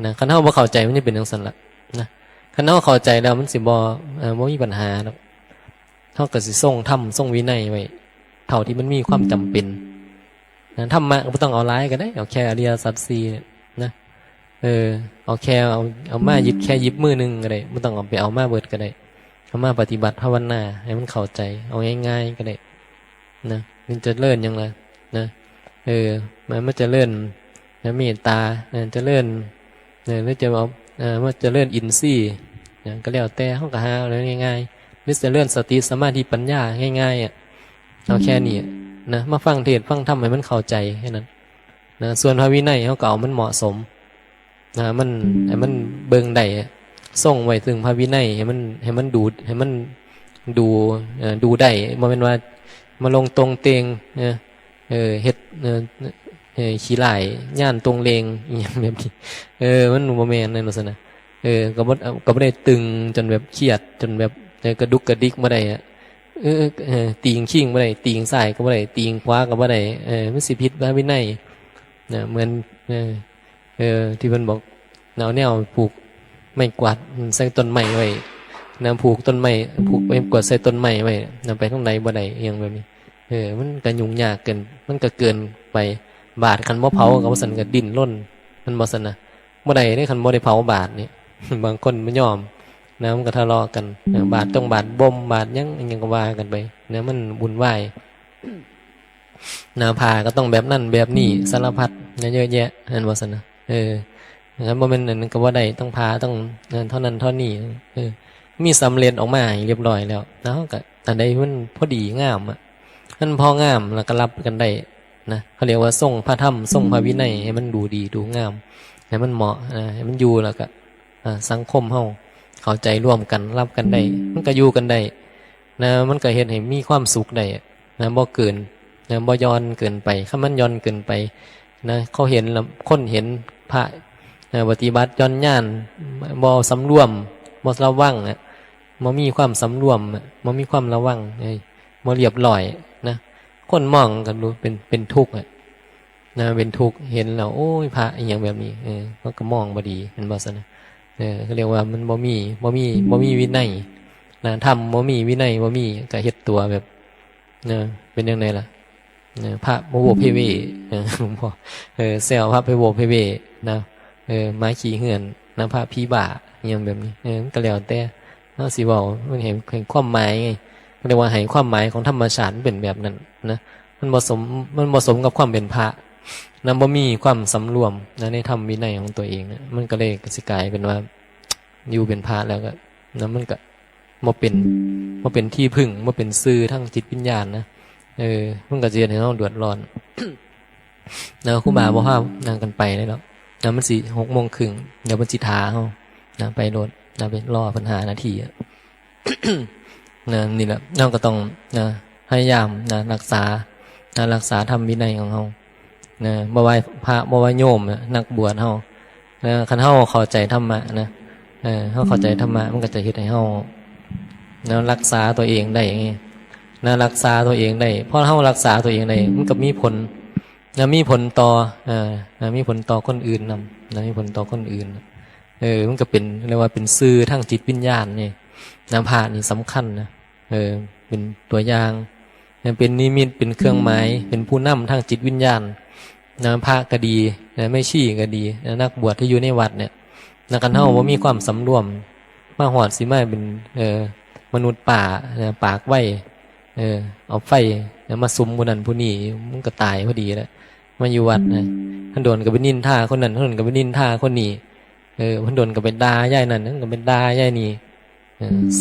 นะคันเฮาบ่เข้าใจมันสิเป็นจังซั่นล่ะนะคันเฮาเข้าใจแล้วมันสิบ่มีปัญหาดอกเฮาก็สิทรงธรรมทรงวินัยไว้เท่าที่มันมีความจำเป็นนะธรรมะก็บ่ต้องเอาหลายก็ได้เอาแค่อริยสัจ4นะเอาแค่เอามาหยิบแค่หยิบมือนึงก็ได้บ่ต้องเอาไปเอามาเบิดก็ได้เอามาปฏิบัติภาวนาให้มันเข้าใจเอาง่ายๆก็ได้นะมันจะเลื่อนยังไงนะมันจะเลื่อนเมตตาจะเลื่อนหรือจะเอามันจะเลื่อนอินทรีย์ก็แล้วแต่ห้องกระหาอะไรง่ายๆหรือจะเลื่อนสติสมาธิปัญญาง่ายๆเอาแค่นี้นะมาฟังเทศฟังธรรมให้มันเข้าใจแค่นั้นนะส่วนพระวินัยเขาก็เอามันเหมาะสมนะมันเบิ่งได้ส่งไว้ถึงพระวินัยให้มันดูให้มันดูได้บ่แม่นว่ามาลงตรงเตงเฮ็ดขี้หลายย่านตรงเลงอย่างแบบนี้มันบ่แม่นนั่นว่าซั่นน่ะก็บ่ได้ตึงจนแบบเครียดจนแบบกระดุกกระดิกบ่ได้ตีงขิงบ่ได้ตีงซ้ายก็บ่ได้ตีงขวาก็บ่ได้มันสิผิดพระวินัยนะเหมือนที่เพิ่นบอกแนวปลูกไม้กวาดใส่ต้นไม้ไว้ผูกต้นไม้ผูกไม้กวาดใส่ต้นไม้ไว้นำไปทางใดบ่ได้อย่างแบบนี้มันก็ยุ่งยากเกินมันก็เกินไปบาดคันบ่เผาก็บ่ซั่นก็ดิ้นรนมันบ่ซั่นน่ะบ่ได้คันบ่ได้เผาบาดนี่ บางคนบ่ยอมมันก็ทะเลาะกันบาดต้องบาดบ่มบาดยังก็ว่ากันไปมันวุ่นวายผ่าก็ต้องแบบนั้นแบบนี้สารพัดเยอะแยะนั่นบ่ซั่นน่ะงั้นบ่แม่นนั่นก็บ่ได้ต้องผ่าต้องเท่านั้นเท่านี้มีสำเร็จออกมาเรียบร้อยแล้วแล้วก็อันใดมันพอดีงามมันพองามแล้วก็รับกันได้นะเขาเรียกว่าทรงพระธรรมทรงพระวินัยให้มันดูดีดูงามให้มันเหมาะให้มันอยู่แล้วก็สังคมเฮาเข้าใจร่วมกันรับกันได้มันก็อยู่กันได้นะมันก็เฮ็ดให้มีความสุขได้นะบ่เกินนะบ่ย้อนเกินไปถ้ามันย้อนเกินไปนะเขาเห็นแล้วคนเห็นพระปฏิบัติย้อนย่านบ่สำรวมบ่ระวังบ่มีความสำรวมบ่มีความระวังบ่เรียบร้อยนะคนมองกันดูเป็นทุกข์นะเป็นทุกข์เห็นแล้วโอ้ยพระอีหยังแบบนี้มันก็มองบ่ดีเห็นบ่ซั่นนะเขาเรียกว่ามันบ่มีวินัยนะทำบ่มีวินัยบ่มีก็เฮ็ดตัวแบบเป็นจังไดล่ะพระโมโหเพเวหลวงพ่อแซวพระเพโวเพเวนะไม้ขี้เหือนนะพระผีบ้าอีหยังแบบนี้มันก็แล้วแต่เฮาสิเว้ามันเห็นความหมายไงเรียกว่าให้ความหมายของธรรมชาติเป็นแบบนั้นนะมันบ่สมกับความเป็นพระนะบ่มีความสำรวมนะในธรรมวินัยของตัวเองนะมันก็เลยสิกลายเป็นว่าอยู่เป็นพระแล้วก็นะมันก็บ่เป็นที่พึ่งบ่เป็นซื่อทั้งจิตวิญญาณนะมันก็สิเฮ็ดให้เราเดือดร้อนนะครูบาบ่พานั่งกันไปได้แล้วนะมันสิ 6:30 นเดี๋ยวเพิ่นสิทาเฮานะไปรถนะไปรอเพิ่น5 นาทีนี่แหละเราก็ต้องพยายามรักษาธรรมวินัยของเราบ่ว่าพระบ่ว่าโยมนักบวชเฮาคันเฮาเข้าใจธรรมะนะเฮาเข้าใจธรรมะมันก็จะเฮ็ดให้เฮารักษาตัวเองได้อย่างงี้รักษาตัวเองได้เพราะเฮารักษาตัวเองได้มันก็มีผลมีผลต่อมีผลต่อคนอื่นนำมีผลต่อคนอื่นมันก็เป็นเรียกว่าเป็นสื่อทางจิตวิญญาณนี่พระนี่สำคัญนะเป็นตัวอย่างเป็นนิมิตเป็นเครื่องหมายเป็นผู้นำทางจิตวิญญาณพระก็ดีไม่ชี้ก็ดีนักบวชที่อยู่ในวัดเนี่ยนักกันเฮาบ่มีความสำรวมมาหอดสิมาเป็นมนุษย์ป่าปากไว้เอาไฟมาสุมผู้นั้นผู้นี้มันก็ตายพอดีแล้วมาอยู่วัดนะท่านโดนก็ไปนินทาคนนั้นท่านโดนก็ไปนินทาคนนี้ท่านโดนก็ไปด่าย่ายนั่นก็ไปด่าย่ายนี้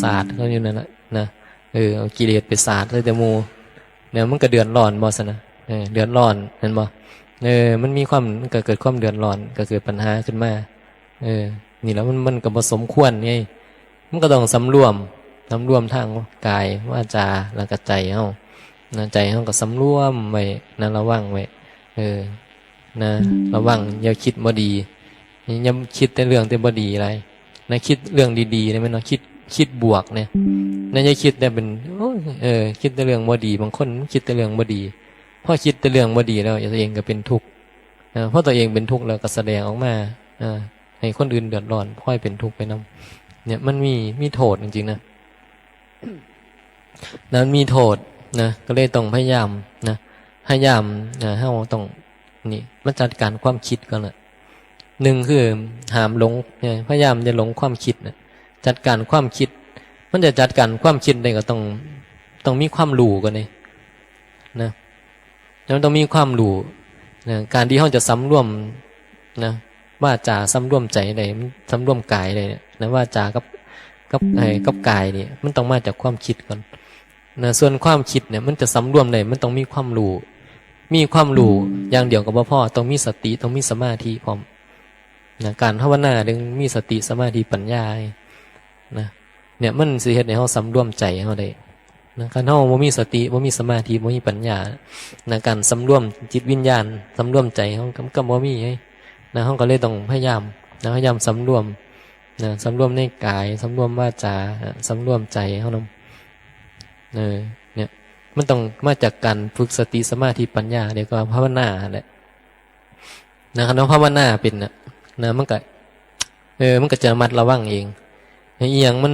ศาสตร์เขาอยู่นั่นแหละนะเอากิเลสไปศาสตร์เลยแต่หมู่เนี่ยมันก็เดือดร้อนบ่ซั่นนะเดือดร้อนเห็นบ่ มันมีความก็เกิดความเดือดร้อนก็เกิดปัญหาขึ้นมานี่แล้วมันก็บ่สมควรไงมันก็ต้องสำรวมทางกายวาจาแล้วก็ใจเฮานะใจเฮาก็สำรวมไว้นะระวังไว้นะระวังอย่าคิดบ่ดีอย่าคิดแต่เรื่องแต่บ่ดีอะไรนะคิดเรื่องดีๆได้มั้ยเนาะคิดบวกเนี่ยนะอย่าคิดแต่เป็นคิดแต่เรื่องบ่ดีบางคนคิดแต่เรื่องบ่ดีพอคิดแต่เรื่องบ่ดีแล้วตัวเองก็เป็นทุกข์เพราะตัวเองเป็นทุกข์แล้วก็แสดงออกมาให้คนอื่นเดือดร้อนพลอยเป็นทุกข์ไปนำเนี่ยมันมีโทษจริงๆนะนั้นมีโทษนะก็เลยต้องพยายามนะเฮาต้องนี่มาจัดการความคิดก่อนละหนึ่งคือห้ามหลงพยายามจะหลงความคิดนะจัดการความคิดมันจะจัดการความคิดได้ก็ต้องมีความรู้ก่อนเลยนะแล้วต้องมีความรู้นะการที่เขาจะสำรวมนะว่าจาสำรวมใจได้สำรวมกายได้นะว่าจากับกายเนี่ยมันต้องมาจากความคิดก่อนนะส่วนความคิดเนี่ยมันจะสำรวมได้มันต้องมีความรู้อย่างเดียวก็บ่พอต้องมีสติต้องมีสมาธิพร้อมนะการภาวนาดึงมีสติสมาธิปัญญานะเนี่ยมันสิเฮ็ดให้เฮาสำรวมใจเฮาได้นะการเฮาบ่มีสติบ่มีสมาธิบ่มีปัญญานะการสำรวมจิตวิญญาณสำรวมใจเฮาก็บ่มีนะเฮาก็เลยต้องพยายามสำรวมนะสำรวมในกายสำรวมวาจาสำรวมใจเฮานำเนี่ยมันต้องมาจากการฝึกสติสมาธิปัญญาเดี๋ยวก็ภาวนาแหละนะครับน้องภาวนาเป็นนะมันก็จะระมัดระวังเองอีหยังมั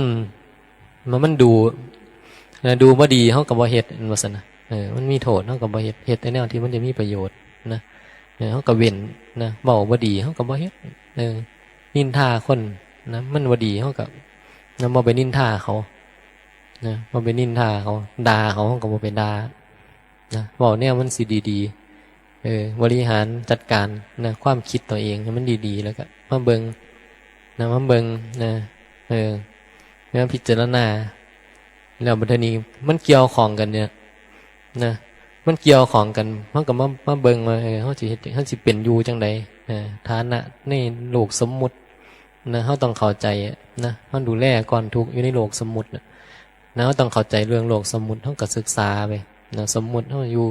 นดูบ่ดีเฮาก็บ่เฮ็ดว่าซั่นนะมันมีโทษเฮาก็บ่เฮ็ดในแนวที่มันจะมีประโยชน์นะเฮาก็เว้นนะเว้าบ่ดีเฮาก็บ่เฮ็ดนินทาคนนะมันบ่ดีเฮาก็บ่ไปนินทาเขานะบ่ไปนินทาเขาด่าเขาก็บ่ไปด่านะเว้าแนวมันสิดีๆบริหารจัดการนะความคิดตัวเองให้มันดีๆแล้วก็มาเบิ่งนะแล้วพิจารณาแล้วบัดนี้มันเกี่ยวของกันเนี่ยนะมันเกี่ยวของกันมันก็มาเบิ่งว่าเฮาสิเป็นอยู่จังได๋ฐานะในโลกสมมุตินะเฮาต้องเข้าใจนะเฮาดูแลก่อนทุกอยู่ในโลกสมมุตินะเฮาต้องเข้าใจเรื่องโลกสมมุติเฮาก็ศึกษาไปนะสมมุติเฮาอยู่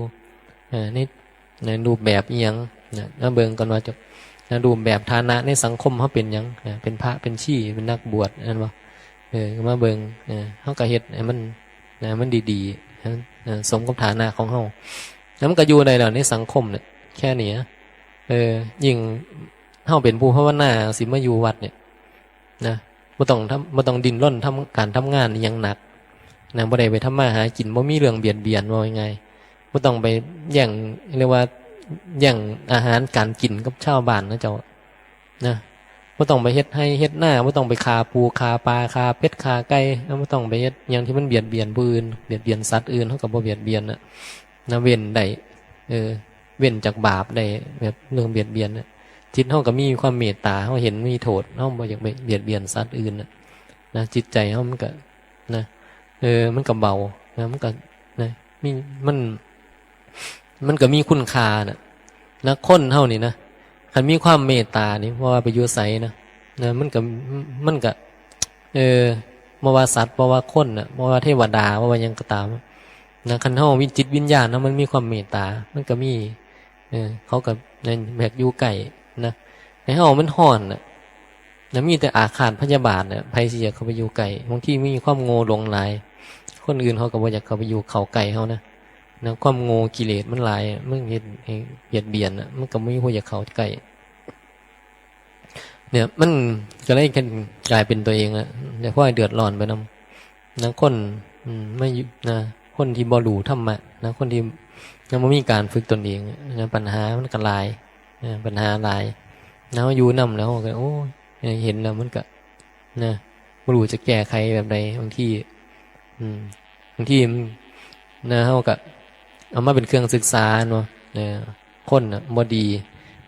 ในรูปแบบอีหยังนะเบิ่งก่อนว่าจะรูปแบบฐานะในสังคมเฮาเป็นหยังเป็นพระเป็นชีเป็นนักบวชนั่นบ่มาเบิ่งเฮาก็เฮ็ดให้มันดีๆสมกับฐานะของเฮาแล้วมันก็อยู่ได้แล้วในสังคมเนี่ยแค่นี้ยิ่งเฮาเป็นผู้ภาวนาสิมาอยู่วัดเนี่ยนะบ่ต้องดิ้นรนการทำงานอีหยังหนักนะบ่ได้ไปทำมาหากินบ่มีเรื่องเบียดเบียนว่ายังไงบ่ต้องไปแย่งเรียกว่าแย่งอาหารการกินกับชาวบ้านนะเจ้านะบ่ต้องไปเฮ็ดให้เฮ็ดหน้าบ่ต้องไปฆ่าปูฆ่าปลาฆ่าเป็ดฆ่าไก่บ่ต้องไปเฮ็ดอย่างที่มันเบียดเบียนผู้อื่นเบียดเบียนสัตว์อื่นเฮาก็บ่เบียดเบียนนะเว้นได้เว้นจากบาปได้แบบเรื่องเบียดเบียนจิตเฮาก็มีความเมตตาเฮาเห็นมีโทษเฮาบ่อยากไปเบียดเบียนสัตว์อื่นนะจิตใจเฮามันก็นะมันก็เบานะมันก็นะมันก็มีคุณค่านะคนเฮานี่นะคันมีความเมตตานี่เพราะว่าไปอยู่ไสนะมันก็บ่ว่าสัตว์บ่ว่าคนบ่ว่าเทวดาบ่ว่าหยังก็ตามนะคันเฮามีจิตวิญญาณนะมันมีความเมตตามันก็มีเขาก็แบบอยู่ใกล้นะให้เฮามันฮ้อนนะมีแต่อาฆาตพยาบาทไผสิอยากเข้าไปอยู่ใกล้บางทีมีความโง่หลงหลายคนอื่นเขาก็บ่อยากเข้าไปอยู่เข้าใกล้เฮานะความโง่กิเลสมันหลายมันเฮ็ดให้เบียดเบียนมันก็บ่มีผู้อยากเข้าใกล้เนี่ยมันก็เลยกลายเป็นตัวเองแต่พอให้เดือดร้อนไปนำคนไม่คนที่บ่รู้ธรรมะคนที่ยังบ่มีการฝึกตนเองปัญหามันก็หลายปัญหาหลายแล้วอยู่นำแล้วก็โอ้เห็นแล้วมันก็บ่รู้จะแก้ไขแบบใดบางทีเฮาก็เอามาเป็นเครื่องศึกษาเนาะคนบ่ดี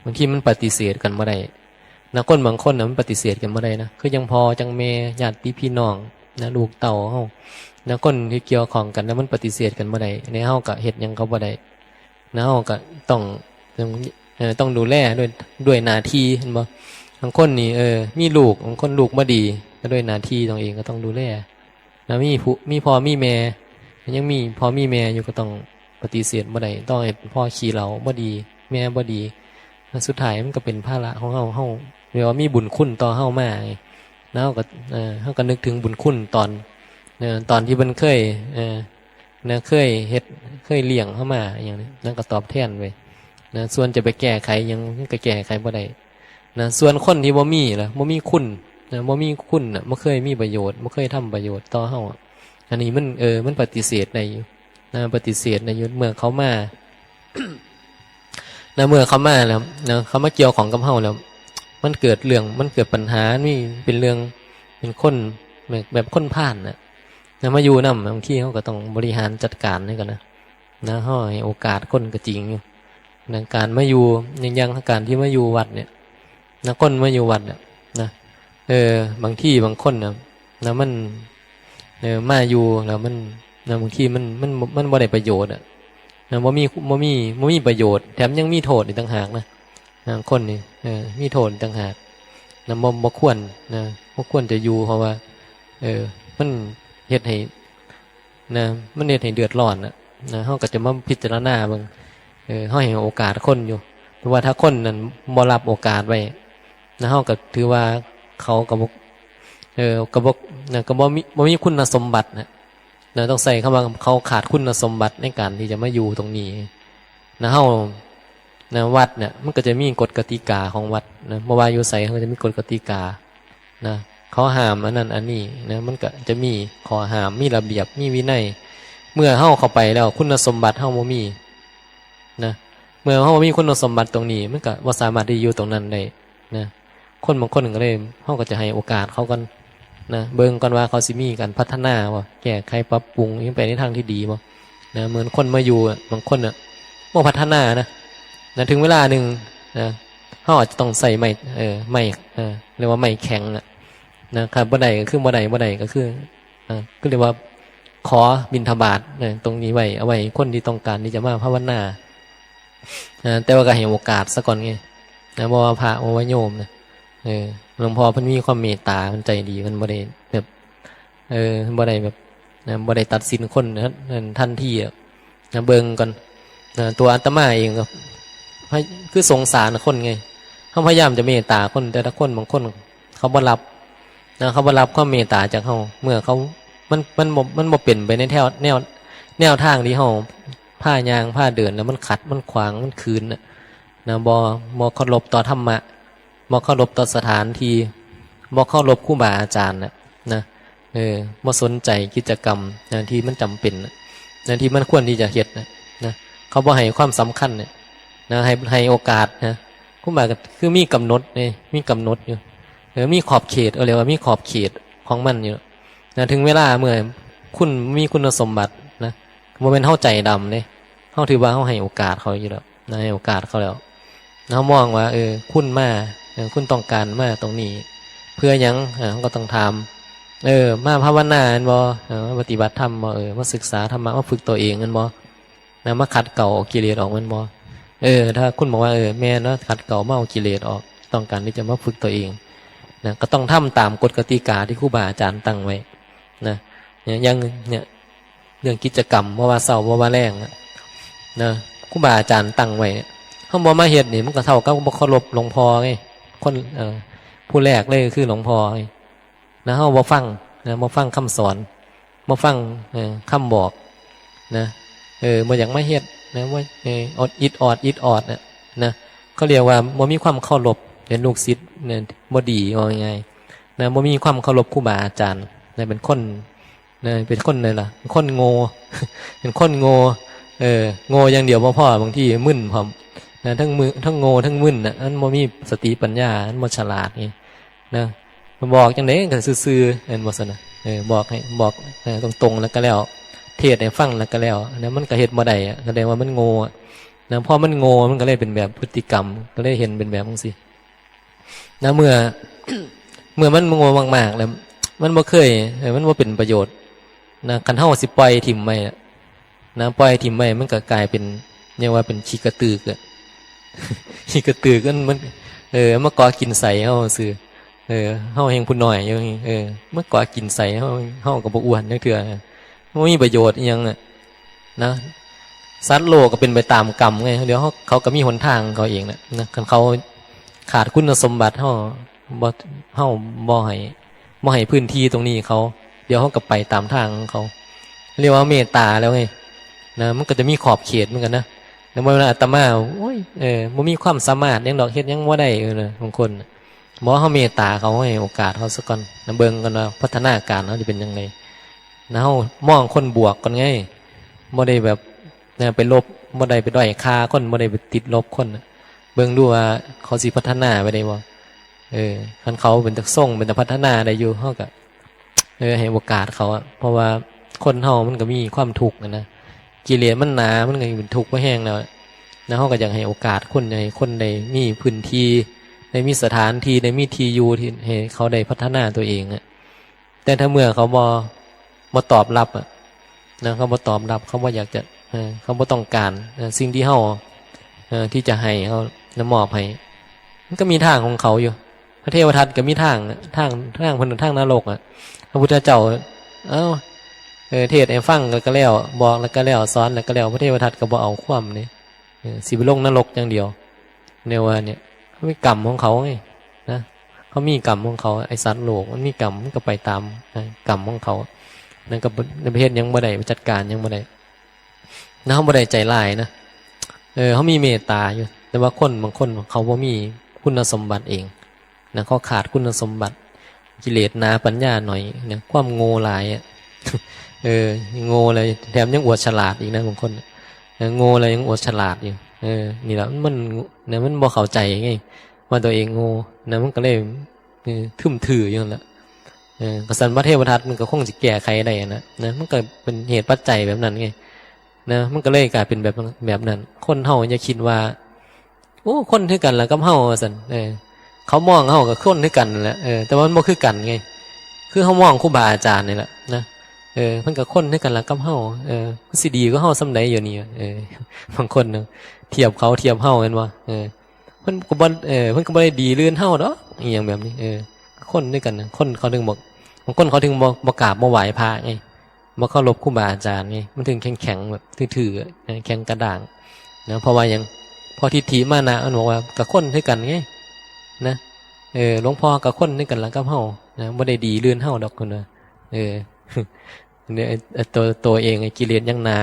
บางทีมันปฏิเสธกันบ่ได้คนบางคนมันปฏิเสธกันบ่ได้นะคือยังพอจังแม่ญาติพี่น้องลูกเต้าเฮาคนที่เกี่ยวข้องกันมันปฏิเสธกันบ่ได้ในเฮาก็เฮ็ดหยังเขาบ่ได้เฮาก็ต้อง ต้องดูแลด้วยหน้าที่เห็นบ่บางคนนี่มีลูกบางคนลูกบ่ดีก็ด้วยหน้าที่ตัวเองก็ต้องดูแลแล้วมีพ่อมีแม่ยังมีพ่อมีแม่อยู่ก็ต้องปฏิเสธบ่ได้ต้องให้พ่อขี้เหล้าบ่ดีแม่บ่ดีแล้วสุดท้ายมันก็เป็นภาระของเฮาเรียกว่ามีบุญคุณต่อเฮามาแล้วก็เฮาก็นึกถึงบุญคุณตอนที่เพิ่นเคยเคยเฮ็ดเคยเลี้ยงเฮามาอย่างนี้นั่นก็ตอบแทนไว้นะส่วนจะไปแก้ไขยังก็แก้ไขบ่ได้นะส่วนคนที่บ่มีล่ะบ่มีคุณนะบ่มีคุณน่ะบ่เคยมีประโยชน์บ่เคยทำประโยชน์ต่อเฮาอันนี้มันปฏิเสธได้อยู่นะปฏิเสธในยุทธเมื่อเขามานะเมื่อเขามาแล้วนะเขามาเกี่ยวของกับเฮาแล้วมันเกิดปัญหานี่เป็นเรื่องเป็นคนแบบคนผ่านนะมาอยู่นำบางทีเขาก็ต้องบริหารจัดการให้กันนะให้โอกาสคนก็จริงอยู่ในการมาอยู่ยังการที่มาอยู่วัดเนี่ยนะคนมาอยู่วัดเนี่ยนะบางที่บางคนนะมันมาอยู่แล้วมันนะบางทีมันบ่ได้ประโยชน์นะบ่มีประโยชน์แถมยังมีโทษอีกต่างหากนะคนนี่มีโทษต่างหากนะบ่ควรนะบ่ควรจะอยู่เพราะว่ามันเฮ็ดให้นะมันเฮ็ดให้เดือดร้อนนะเฮาก็จะมาพิจารณาเบิ่งเฮาให้โอกาสคนอยู่เพราะว่าถ้าคนนั้นบ่รับโอกาสไว้นะเฮาก็ถือว่าเขาก็บ่นะก็บ่มีคุณสมบัตินะต้องใส่คำว่าเขาขาดคุณสมบัติในการที่จะมาอยู่ตรงนี้นะเฮานะวัดเนี่ยมันก็จะมีกฎกติกาของวัดนะบ่ว่าอยู่ไสเขาจะมีกฎกติกานะเขาห้ามอันนั้นอันนี้นะมันก็จะมีข้อห้ามมีระเบียบมีวินัยเมื่อเฮาเข้าไปแล้วคุณสมบัติเฮาบ่มีนะเมื่อเฮาบ่มีคุณสมบัติตรงนี้มันก็บ่สามารถที่อยู่ตรงนั้นได้นะคนบางคนก็เลยเฮาก็จะให้โอกาสเขากันนะเบิ่งก่อนว่าเขาสิมีการพัฒนาบ่แก้ไขปรับปรุงยังไปในทางที่ดีบ่นะเหมือนคนมาอยู่บางคนบ่พัฒนานะถึงเวลานึงนะเฮาอาจจะต้องใส่ไม้เรียกว่าไม้แข็งนะครับบ่ได้ก็คือบ่ได้ก็คือก็เรียกว่าขอบิณฑบาตตรงนี้ไว้เอาไว้คนที่ต้องการที่จะมาภาวนาแต่ว่าก็ให้โอกาสซะก่อนไงนะบ่ว่าพระบ่ว่าโยมนะหลวงพ่อเพิ่นมีความเมตตาเพิ่นใจดีเพิ่นบ่ได้แบบบ่ได้แบบบ่ได้ตัดสินคนทันทีนะเบิ่งก่อนตัวอาตมาเองก็คือสงสารคนไงเขาพยายามจะเมตตาคนแต่ละคนบางคนเขาบ่รับนะเขาบ่รับความเมตตาจากเขาเมื่อเขามันบ่เป็นไปในแนวทางที่เขาผ้ายางผ้าเดินแล้วมันขัดมันขวางมันคืนนะบ่เคารพต่อธรรมะบ่เคารพต่อสถานที่บ่เคารพครูบาอาจารย์นะบ่สนใจกิจกรรมที่มันจำเป็นที่มันควรที่จะเฮ็ดนะเขาบ่ให้ความสำคัญนะให้โอกาสนะครูบาก็คือมีกำหนดมีกำหนดอยู่มีขอบเขตเรียกว่ามีขอบเขตของมันอยู่นะถึงเวลาเมื่อคุณมีคุณสมบัตินะบ่แม่นเฮาใจดำเด้เฮาถือว่าเฮาให้โอกาสเขาอยู่แล้วนะให้โอกาสเขาแล้วเฮามองว่าคุณมาคุณต้องการมาตรงนี้เพื่อหยังก็ต้องถามมาภาวนาอันบ่ปฏิบัติธรรมบ่มาศึกษาธรรมะมาฝึกตัวเองอันบ่นะมาขัดเกลากิเลสออกมันบ่ถ้าคุณบอกว่าแม่เนาะขัดเกลาเมากิเลสออกต้องการที่จะมาฝึกตัวเองนะก็ต้องทำตามกฎกติกาที่ครูบาอาจารย์ตั้งไว้นะอย่างเนี่ยเรื่องกิจกรรมว่าเสาร์ว่าแรงนะครูบาอาจารย์ตั้งไว้เขาบอกมาเฮ็ดนี่มันก็เท่ากับบ่เคารพหลวงพ่อไงคนผู้แรกเลยคือหลวงพ่อไงนะเขาบ่ฟังนะบ่ฟังคำสอนบ่ฟังคำบอกนะบ่อยากมาเฮ็ดนะว่าอดอิดออดนะเขาเรียกว่าบ่มีความเคารพเป็นลูกศิษย์เนี่ยบ่ดีว่าไงนะบ่มีความเคารพครูบาอาจารย์นะเป็นคนนะเป็นคนเลยล่ะเป็นคนโง่ เป็นคนโง่โง่อย่างเดียวบ่พอบางทีมึนพร้อมนะทั้งโง่ทั้งมึนอันบ่มีสติปัญญาอันบ่ฉลาดนี่นะบอกจังได๋ก็ซื่อๆบ่ซั่นน่ะบอกตรงๆแล้วก็แล้วเทศให้ฟังแล้วก็แล้วนะมันก็เฮ็ดบ่ได้แสดงว่ามันโง่นะพอมันโง่มันก็เลยเป็นแบบพฤติกรรมก็เลยเห็นเป็นแบบจังซี่นะเมื่อ มันโง่มากๆแล้วมันบ่เคยมันบ่เป็นประโยชน์นะคันเฮาสิปล่อยทิ่มไว้นะปล่อยทิ่มไว้มันก็กลายเป็นเรียกว่าเป็นขี้กระตือก ขี้กระตือก็มันมาก่อกินใส่เฮาซื่อเฮาแห่งผู้น้อยอยู่มาก่อกินใส่เฮาก็บ่อ้วนจังเทื่อบ่มีประโยชน์อีหยังน่ะนะสัตว์โลกก็เป็นไปตามกรรมไงเดี๋ยวเขาก็มีหนทางเขาเองนะคันเขาขาดคุณสมบัติเฮาบ่ให้พื้นที่ตรงนี้เขาเดี๋ยวเขาก็ไปตามทางของเขาเรียกว่าเมตตาแล้วไงนะมันก็จะมีขอบเขตเหมือนกันนะแล้วเวลาอาตมาโอ้ยบ่มีความสามารถยังดอกเฮ็ดยังบ่ได้นะบางคนบ่เฮาเมตตาเขาให้โอกาสเขาซะก่อนนะเบิ่งกันว่าพัฒนาการเขาจะเป็นจังไดนะเฮามองคนบวกก่อนไงบ่ได้แบบไปลบบ่ได้ไปด้อยค่าคนบ่ได้ไปติดลบคนเบิ่งดูว่าเขาสิพัฒนาไปได้บ่คันเขาเป็นตะส่งเป็นตะพัฒนาได้อยู่เฮาก็ให้โอกาสเขาอะเพราะว่าคนเฮามันก็มีความทุกข์นะกิเลสมันหนามันก็เป็นทุกข์บ่แห้งแล้วนะเฮาก็อยากให้โอกาสคนให้คนได้มีพื้นที่ได้มีสถานที่ได้มีที่อยู่ที่ให้เขาได้พัฒนาตัวเองอะแต่ถ้าเมื่อเขาบ่ตอบรับอะนะเขาบ่ตอบรับเขาบ่อยากจะเขาบ่ต้องการสิ่งที่เฮาที่จะให้เขามอบให้มันก็มีทางของเขาอยู่พระเทวทัตก็มีทางเพิ่นทางนรกอ่ะพระพุทธเจ้าเทศน์ให้ฟังแล้วก็แล้วบอกแล้วก็แล้วสอนแล้วก็แล้วพระเทวทัตก็บ่เอาความนี่สิไปลงนรกอย่างเดียวเนี่ยว่าเนี่ยเขามีกรรมของเขาไงนะเขามีกรรมของเขาไอ้สัตว์โลกมันมีกรรมมันก็ไปตามกรรมของเขานั่นก็ในประเทศยังบ่ได้จัดการยังบ่ได้นะเขาบ่ได้ใจร้ายนะเขามีเมตตาอยู่แต่ว่าคนบางคนเขาบ่มีคุณสมบัติเองนะเขาขาดคุณสมบัติกิเลสหนาปัญญาหน่อยเนี่ยความโง่หลายอ่ะโง่เลยแถมยังอวดฉลาดอีกนะบางคนโง่เลยยังอวดฉลาดอยู่นี่แหละมันบ่เข้าใจไงว่าตัวเองโง่นะมันก็เลยทึ่มถืออยู่นั่นแหละกษัตริย์พระเทวทัตมันก็คงจะแก้ไขได้นะมันก็เป็นเหตุปัจจัยแบบนั้นไงนะมันก็เลยกลายเป็นแบบนั้นคนเฮาอย่าคิดว่าโอ้คนคือกันแล้วกับเฮาซั่นเขามองเฮากับคนคือกันแหละแต่ว่ามันบ่คือกันไงคือเฮามองครูบาอาจารย์นี่แหละนะเพิ่นก็คนคือกันแล้วกับเฮามันสิดีกว่าเฮาส่ำใดอยู่นี่บางคนนึงเทียบเขาเทียบเฮาแม่นบ่เพิ่นก็บ่เพิ่นก็บ่ได้ดีเลื่อนเฮาดอกอีหยังแบบนี้คนด้วยกันคนเขาถึงบอกบางคนเขาถึงบ่กราบบ่ไหว้พระไงบ่เคารพครูบาอาจารย์ไงมันถึงแข็งๆแบบทื่อๆแข็งกระด้างนะเพราะว่าหยังพอทิฏฐิมานะมันบอกว่ากับคนด้วยกันไงนะหลวงพ่อกับคนด้วยกันแล้วกับเฮานะบ่ได้ดีเลื่อนเฮาดอกคนน่ะเนี่ยตัวเองไอ้กิเลสยังหนา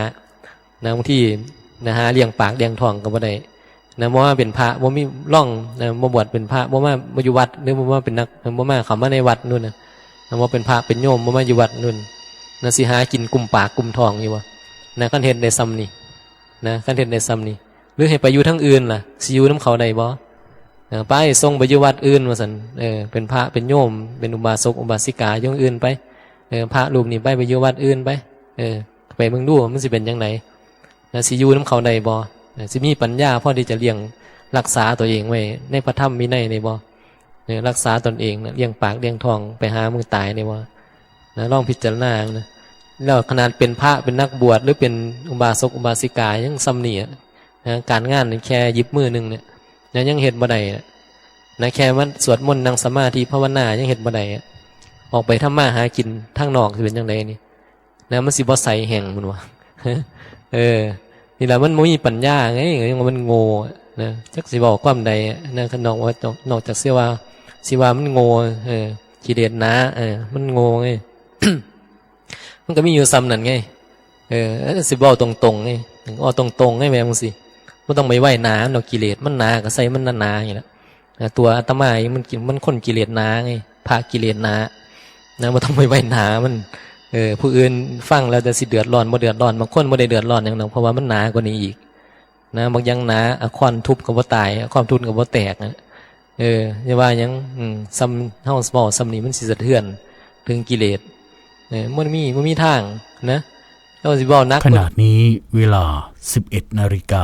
นะบางทีนะหาเลี้ยงปากเลี้ยงท้องก็บ่ได้นะบ่ว่าเป็นพระบ่มีร่องนะบ่บวชเป็นพระบ่มาอยู่วัดหรือบ่มาเป็นนักบ่มาเข้ามาในวัดนู่นน่ะบ่เป็นพระเป็นโยมบ่มาอยู่วัดนู่นนะสิหากินกุมปากกุมท้องอยู่บ่นะคันเฮ็ดได้ซ้ำนี่นะคันเฮ็ดได้ซ้ำนี่หรือให้ไปอยู่ทางอื่นล่ะสิอยู่นำเขาได้บ่ไปส่งไปอยู่วัดอื่นว่าซั่นเป็นพระเป็นโยมเป็นอุบาสกอุบาสิกาอยู่อื่นไปพระรูปนี้ไปอยู่วัดอื่นไปไปเบิ่งดูมันสิเป็นจังไดนะสิอยู่นำเขาได้บ่สิมีปัญญาพอที่จะเลี้ยงรักษาตัวเองไว้ในพระธรรมวินัยได้บ่รักษาตนเองนะเลี้ยงปากเลี้ยงท้องไปหามือตายได้บ่นะลองพิจารณานะแล้วขนาดเป็นพระเป็นนักบวชหรือเป็นอุบาสกอุบาสิกายังซ้ำนี่นะการงานแค่หยิบมือนึงเนี่ยยังเฮ็ดบ่ได้นะแค่มันสวดมนต์นั่งสมาธิภาวนายังเฮ็ดบ่ได้ออกไปทำมาหากินทางนอกสิเป็นจังไดนี่นะมันสิบ่ใสแห้งมันว่านี่แหละมันบ่มีปัญญาไงยังว่ามันโง่นะจักสิบอกความใดนะคันนอกว่านอกจากสิว่ามันโง่กิเลสหนามันโง่ไง มันก็มีอยู่ซ้ำนั่นไงสิบอกตรงๆไงอ้อตรงๆไงแม่มึงสิบ่ต้องไปไหว้หนาดอกกิเลสมันหนาก็ใส่มันหนาๆอย่างนี้ละตัวอาตมามันคนกิเลสหนาไงพากิเลสหนานะบ่ต้องไปไหว้หนามันผู้อื่นฟังแล้วจะสิเดือดร้อนบ่เดือดร้อนบางคนบ่ได้เดือดร้อนอย่างนั้นเพราะว่ามันหนากว่านี้อีกนะบางอย่างหนาควานทุบก็บ่ตายความทุนก็บ่แตกนะอย่าว่าหยังซ้ำเฮาเว้าซ้ำนี้มันสิสะเทือนถึงกิเลสมันมีทางนะเราสิเว้านักขณะนี้เวลา 11 นาฬิกา